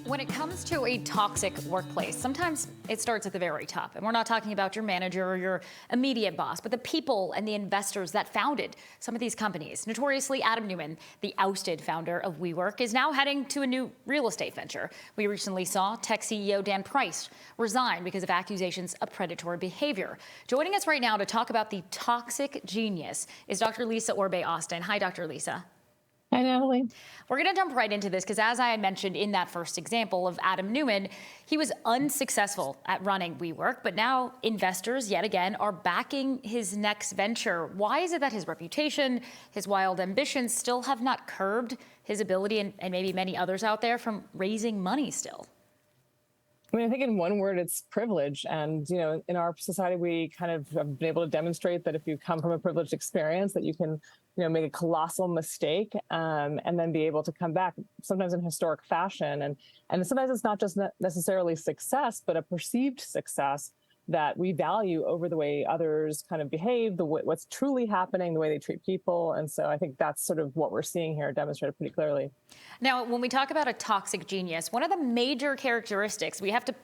When it comes to a toxic workplace, sometimes it starts at the very top. And we're not talking about your manager or your immediate boss, but the people and the investors that founded some of these companies. Notoriously, Adam Newman, the ousted founder of WeWork, is now heading to a new real estate venture. We recently saw tech CEO Dan Price resign because of accusations of predatory behavior. Joining us right now to talk about the toxic genius is Dr. Lisa Orbe-Austin. Hi, Dr. Lisa. Hi, Natalie. We're going to jump right into this because, as I had mentioned in that first example of Adam Newman, he was unsuccessful at running WeWork, but now investors, yet again, are backing his next venture. Why is it that his reputation, his wild ambitions still have not curbed his ability, and maybe many others out there, from raising money still? I mean, I think in one word, it's privilege. And, in our society, we kind of have been able to demonstrate that if you come from a privileged experience, that you can, make a colossal mistake and then be able to come back, sometimes in historic fashion. And sometimes it's not just necessarily success, but a perceived success that we value over the way others kind of behave, what's truly happening, the way they treat people. And so I think that's sort of what we're seeing here demonstrated pretty clearly. Now, when we talk about a toxic genius, one of the major characteristics, we have to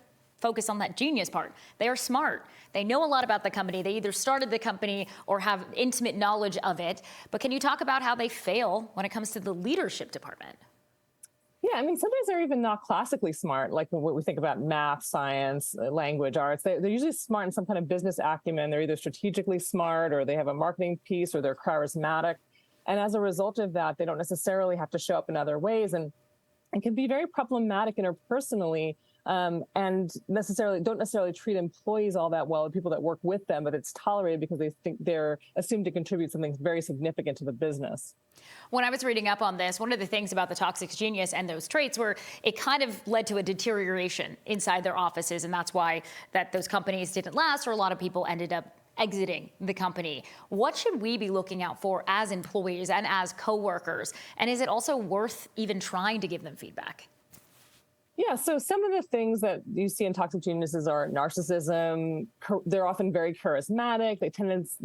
focus on that genius part. They are smart. They know a lot about the company. They either started the company or have intimate knowledge of it. But can you talk about how they fail when it comes to the leadership department? Yeah, I mean, sometimes they're even not classically smart, like what we think about math, science, language, arts. They're usually smart in some kind of business acumen. They're either strategically smart or they have a marketing piece or they're charismatic. And as a result of that, they don't necessarily have to show up in other ways. And it can be very problematic interpersonally and don't necessarily treat employees all that well, the people that work with them, but it's tolerated because they think they're assumed to contribute something very significant to the business. When I was reading up on this, one of the things about the toxic genius and those traits were it kind of led to a deterioration inside their offices, and that's why those companies didn't last, or a lot of people ended up exiting the company. What should we be looking out for as employees and as coworkers? And is it also worth even trying to give them feedback? Yeah, so some of the things that you see in toxic geniuses are narcissism. They're often very charismatic. They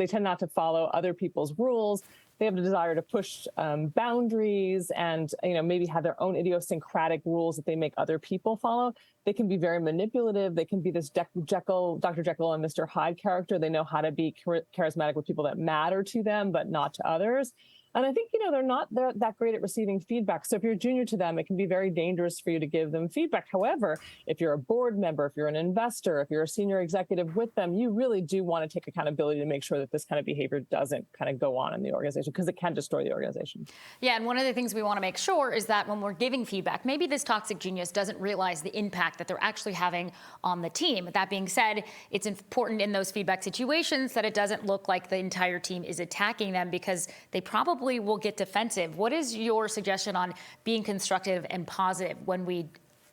tend not to follow other people's rules. They have the desire to push boundaries and maybe have their own idiosyncratic rules that they make other people follow. They can be very manipulative. They can be this Dr. Jekyll and Mr. Hyde character. They know how to be charismatic with people that matter to them, but not to others. And I think, they're that great at receiving feedback. So if you're junior to them, it can be very dangerous for you to give them feedback. However, if you're a board member, if you're an investor, if you're a senior executive with them, you really do want to take accountability to make sure that this kind of behavior doesn't kind of go on in the organization, because it can destroy the organization. Yeah, and one of the things we want to make sure is that when we're giving feedback, maybe this toxic genius doesn't realize the impact that they're actually having on the team. That being said, it's important in those feedback situations that it doesn't look like the entire team is attacking them, because they probably will get defensive. What is your suggestion on being constructive and positive when we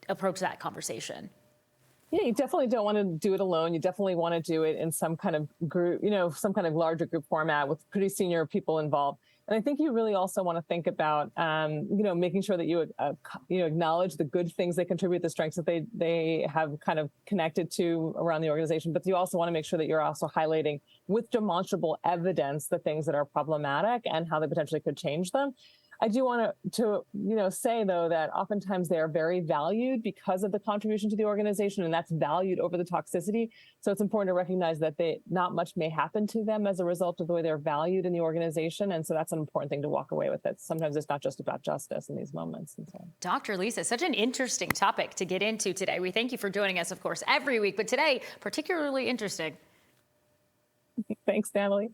approach that conversation? Yeah, you definitely don't want to do it alone. You definitely want to do it in some kind of group, some kind of larger group format with pretty senior people involved. And I think you really also want to think about, making sure that you acknowledge the good things they contribute, the strengths that they have kind of connected to around the organization. But you also want to make sure that you're also highlighting with demonstrable evidence the things that are problematic and how they potentially could change them. I do want to say, though, that oftentimes they are very valued because of the contribution to the organization, and that's valued over the toxicity. So it's important to recognize that not much may happen to them as a result of the way they're valued in the organization. And so that's an important thing to walk away with. That sometimes it's not just about justice in these moments. And so, Dr. Lisa, such an interesting topic to get into today. We thank you for joining us, of course, every week, but today, particularly interesting. Thanks, Natalie.